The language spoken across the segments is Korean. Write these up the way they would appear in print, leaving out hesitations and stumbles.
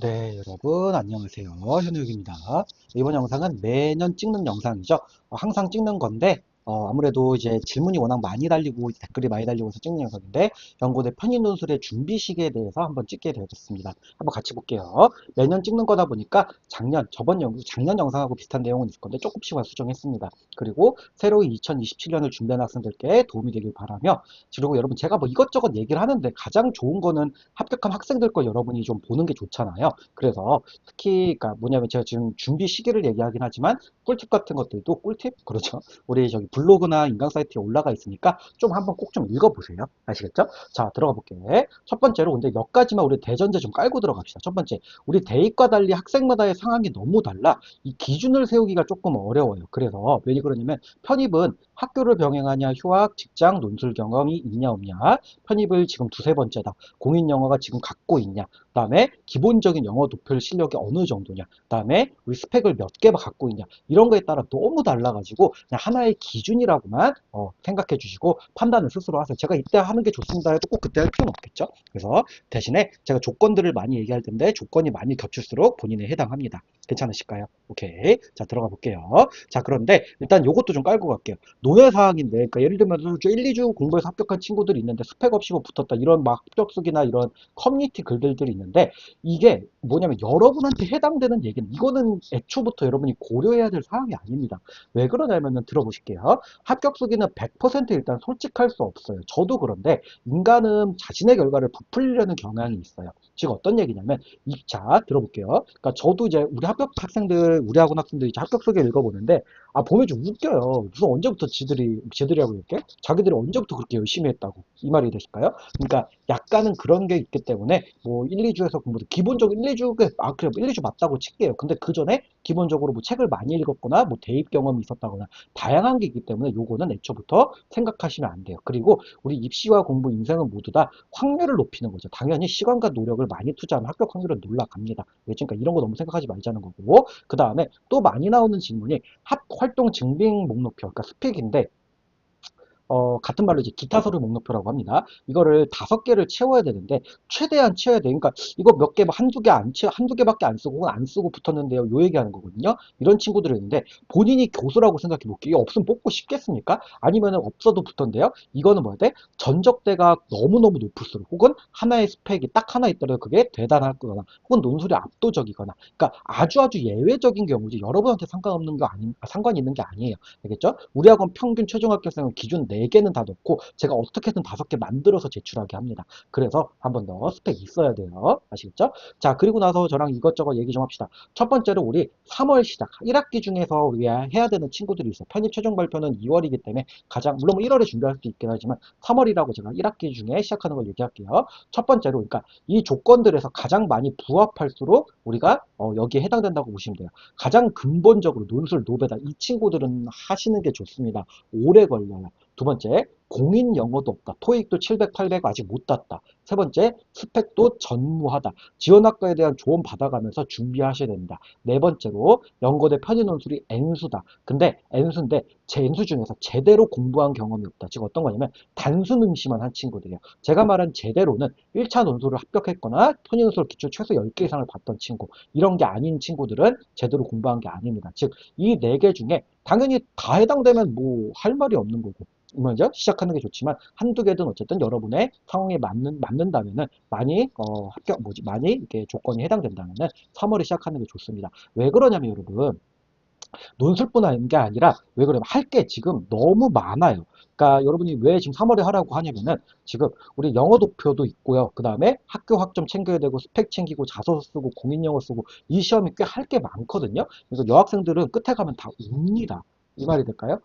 네, 여러분, 안녕하세요. 현우역입니다. 이번 영상은 매년 찍는 영상이죠. 항상 찍는 건데, 아무래도 이제 질문이 워낙 많이 달리고, 댓글이 많이 달리고 해서 찍는 영상인데, 연고대 편입논술의 준비 시기에 대해서 한번 찍게 되었습니다. 한번 같이 볼게요. 매년 찍는 거다 보니까 작년 영상하고 비슷한 내용은 있을 건데, 조금씩만 수정했습니다. 그리고 새로 2027년을 준비하는 학생들께 도움이 되길 바라며, 그리고 여러분, 제가 뭐 이것저것 얘기를 하는데, 가장 좋은 거는 합격한 학생들 거 여러분이 좀 보는 게 좋잖아요. 그래서 특히 그러니까 뭐냐면 제가 지금 준비 시기를 얘기하긴 하지만 꿀팁 같은 것들도 꿀팁 그렇죠. 우리 저기 블로그나 인강 사이트에 올라가 있으니까 좀 한번 꼭 좀 읽어보세요. 아시겠죠? 자, 들어가 볼게요. 첫 번째로 근데 몇 가지만 우리 대전제 좀 깔고 들어갑시다. 첫 번째, 우리 대입과 달리 학생마다의 상황이 너무 달라 이 기준을 세우기가 조금 어려워요. 그래서 왜 그러냐면 편입은 학교를 병행하냐, 휴학, 직장, 논술 경험이 있냐 없냐, 편입을 지금 두세 번째다. 공인 영어가 지금 갖고 있냐, 그 다음에 기본적인 영어 도표 실력이 어느 정도냐, 그 다음에 우리 스펙을 몇 개 갖고 있냐, 이런 거에 따라 너무 달라가지고 그냥 하나의 기준이라고만 생각해 주시고 판단을 스스로 하세요. 제가 이때 하는 게 좋습니다 해도 꼭 그때 할 필요는 없겠죠. 그래서 대신에 제가 조건들을 많이 얘기할 텐데 조건이 많이 겹칠수록 본인에 해당합니다. 괜찮으실까요? 오케이. 자, 들어가 볼게요. 자, 그런데 일단 요것도 좀 깔고 갈게요. 논외사항인데, 그러니까 예를 들면 1, 2주 공부해서 합격한 친구들이 있는데 스펙 없이 뭐 붙었다, 이런 막 합격수기나 이런 커뮤니티 글들이 있는데, 이게 뭐냐면 여러분한테 해당되는 얘기는, 이거는 애초부터 여러분이 고려해야 될 사항이 아닙니다. 왜 그러냐면은 들어보실게요. 합격수기는 100% 일단 솔직할 수 없어요. 저도 그런데 인간은 자신의 결과를 부풀리려는 경향이 있어요. 즉 어떤 얘기냐면, 자, 들어볼게요. 그러니까 저도 이제 우리 합격 학생들, 우리 학원 학생들이 이제 합격 소개 읽어보는데, 보면 좀 웃겨요. 무슨 언제부터 지들이라고 이렇게? 자기들이 언제부터 그렇게 열심히 했다고. 이 말이 되실까요? 그러니까 약간은 그런 게 있기 때문에, 뭐 1, 2주에서 공부도 기본적으로 1, 2주, 그래, 1, 2주 맞다고 칠게요. 근데 그 전에 기본적으로 뭐 책을 많이 읽었거나, 뭐 대입 경험이 있었다거나, 다양한 게 있기 때문에 요거는 애초부터 생각하시면 안 돼요. 그리고 우리 입시와 공부, 인생은 모두 다 확률을 높이는 거죠. 당연히 시간과 노력을 많이 투자하면 합격 확률은 올라갑니다. 그러니까 이런 거 너무 생각하지 말자는 거고, 그 다음에 또 많이 나오는 질문이 활동 증빙 목록표, 그러니까 스펙인데, 같은 말로 이제 기타 서류 목록표라고 합니다. 이거를 5개를 채워야 되는데, 최대한 채워야 돼요. 그러니까 이거 몇 개, 한두 개 안 채워, 한두 개밖에 안 쓰고, 안 쓰고 붙었는데요. 요 얘기하는 거거든요. 이런 친구들이 있는데, 본인이 교수라고 생각해 볼게요. 이거 없으면 뽑고 싶겠습니까? 아니면 없어도 붙던데요. 이거는 뭐야 돼? 전적대가 너무너무 높을수록, 혹은 하나의 스펙이 딱 하나 있더라도 그게 대단하거나, 혹은 논술이 압도적이거나, 그러니까 아주 아주 예외적인 경우지, 여러분한테 상관없는 거 상관이 있는 게 아니에요. 알겠죠? 우리 학원 평균 최종 합격생은 기준 4개는 다 넣고 제가 어떻게든 5개 만들어서 제출하게 합니다. 그래서 한 번 더 스펙 있어야 돼요. 아시겠죠? 자, 그리고 나서 저랑 이것저것 얘기 좀 합시다. 첫 번째로 우리 3월 시작 1학기 중에서 우리가 해야 되는 친구들이 있어요. 편입 최종 발표는 2월이기 때문에 가장, 물론 1월에 준비할 수도 있긴 하지만 3월이라고 제가 1학기 중에 시작하는 걸 얘기할게요. 첫 번째로, 그러니까 이 조건들에서 가장 많이 부합할수록 우리가 여기에 해당된다고 보시면 돼요. 가장 근본적으로 논술 노베다, 이 친구들은 하시는 게 좋습니다. 오래 걸려요. 두 번째, 공인 영어도 없다. 토익도 700, 800 아직 못 땄다. 세 번째, 스펙도 전무하다. 지원학과에 대한 조언 받아가면서 준비하셔야 됩니다. 네 번째로, 연고대 편입논술이 N수다. 근데 N수인데 제 N수 중에서 제대로 공부한 경험이 없다. 즉 어떤 거냐면 단순 응시만 한 친구들이에요. 제가 말한 제대로는 1차 논술을 합격했거나 편입논술 기초 최소 10개 이상을 봤던 친구, 이런 게 아닌 친구들은 제대로 공부한 게 아닙니다. 즉 이 4개 중에 당연히 다 해당되면 뭐 할 말이 없는 거고, 먼저 시작하는 게 좋지만 한두 개든 어쨌든 여러분의 상황에 맞는다면은 많이 많이 이렇게 조건이 해당된다면은 3월에 시작하는 게 좋습니다. 왜 그러냐면 여러분, 논술뿐 아닌 게 아니라 왜 그러면 할 게 지금 너무 많아요. 그러니까 여러분이 왜 지금 3월에 하라고 하냐면은, 지금 우리 영어 도표도 있고요. 그 다음에 학교 학점 챙겨야 되고, 스펙 챙기고, 자소서 쓰고, 공인 영어 쓰고, 이 시험이 꽤 할 게 많거든요. 그래서 여학생들은 끝에 가면 다 웁니다. 이 말이 될까요?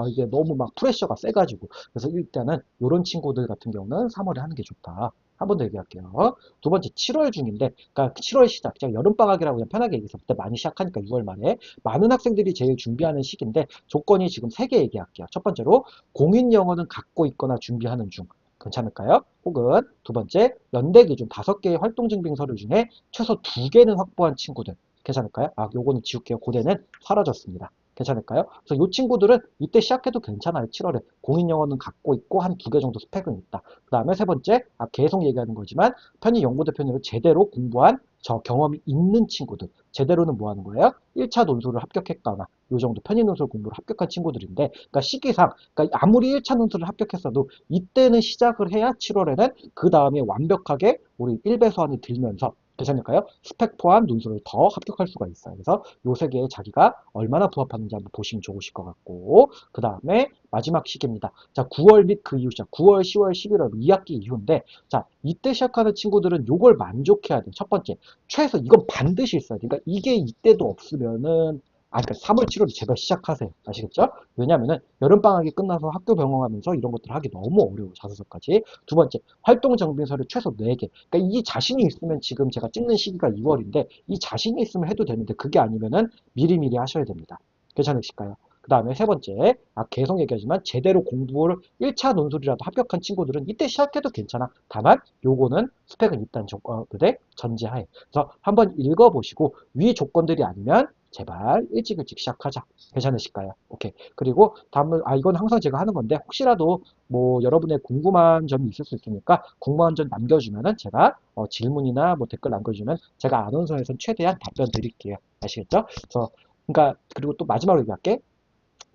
이게 너무 막 프레셔가 세가지고. 그래서 일단은 이런 친구들 같은 경우는 3월에 하는 게 좋다. 한 번 더 얘기할게요. 두 번째, 7월 중인데, 그러니까 7월 시작, 제가 여름방학이라고 그냥 편하게 얘기해서 그때 많이 시작하니까 6월 말에 많은 학생들이 제일 준비하는 시기인데, 조건이 지금 3개 얘기할게요. 첫 번째로, 공인 영어는 갖고 있거나 준비하는 중. 괜찮을까요? 혹은 두 번째, 연대 기준 5개의 활동 증빙 서류 중에 최소 2개는 확보한 친구들. 괜찮을까요? 요거는 지울게요. 고대는 사라졌습니다. 괜찮을까요? 그래서 이 친구들은 이때 시작해도 괜찮아요. 7월에 공인 영어는 갖고 있고 한 2개 정도 스펙은 있다. 그 다음에 세 번째, 계속 얘기하는 거지만 편입 연고대 편입을 제대로 공부한 저 경험이 있는 친구들, 제대로는 뭐 하는 거예요? 1차 논술을 합격했거나 요 정도 편입 논술 공부를 합격한 친구들인데, 그러니까 시기상, 그러니까 아무리 1차 논술을 합격했어도 이때는 시작을 해야 7월에는 그 다음에 완벽하게 우리 1배수안이 들면서, 괜찮을까요? 스펙 포함 논술을 더 합격할 수가 있어요. 그래서 요 세 개에 자기가 얼마나 부합하는지 한번 보시면 좋으실 것 같고, 그 다음에 마지막 시기입니다. 자, 9월 및 그 이후 시작, 9월, 10월, 11월 2학기 이후인데, 자, 이때 시작하는 친구들은 요걸 만족해야 돼요. 첫 번째, 최소 이건 반드시 있어야 돼요. 그러니까 이게 이때도 없으면은, 그러니까 3월, 7월에 제발 시작하세요. 아시겠죠? 왜냐면은 여름방학이 끝나서 학교 병행하면서 이런 것들을 하기 너무 어려워요. 자소서까지. 두 번째, 활동 정비서류 최소 4개. 그러니까 이 자신이 있으면, 지금 제가 찍는 시기가 2월인데 이 자신이 있으면 해도 되는데, 그게 아니면은 미리미리 하셔야 됩니다. 괜찮으실까요? 그 다음에 세 번째, 계속 얘기하지만 제대로 공부를 1차 논술이라도 합격한 친구들은 이때 시작해도 괜찮아. 다만 요거는 스펙은 일단 조건들의 전제하에. 그래서 한번 읽어보시고 위 조건들이 아니면 제발 일찍 일찍 시작하자. 괜찮으실까요? 오케이. 그리고 다음은, 이건 항상 제가 하는 건데, 혹시라도 뭐 여러분의 궁금한 점이 있을 수 있으니까 궁금한 점 남겨주면은 제가 질문이나 뭐 댓글 남겨주면 제가 아나운서에서는 최대한 답변 드릴게요. 아시겠죠? 그래서 그러니까, 그리고 또 마지막으로 얘기할게.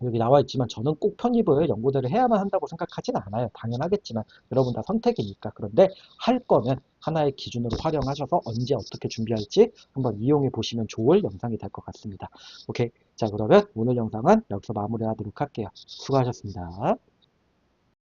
여기 나와 있지만 저는 꼭 편입을 연고대를 해야만 한다고 생각하진 않아요. 당연하겠지만 여러분 다 선택이니까. 그런데 할 거면 하나의 기준으로 활용하셔서 언제 어떻게 준비할지 한번 이용해 보시면 좋을 영상이 될 것 같습니다. 오케이. 자, 그러면 오늘 영상은 여기서 마무리하도록 할게요. 수고하셨습니다.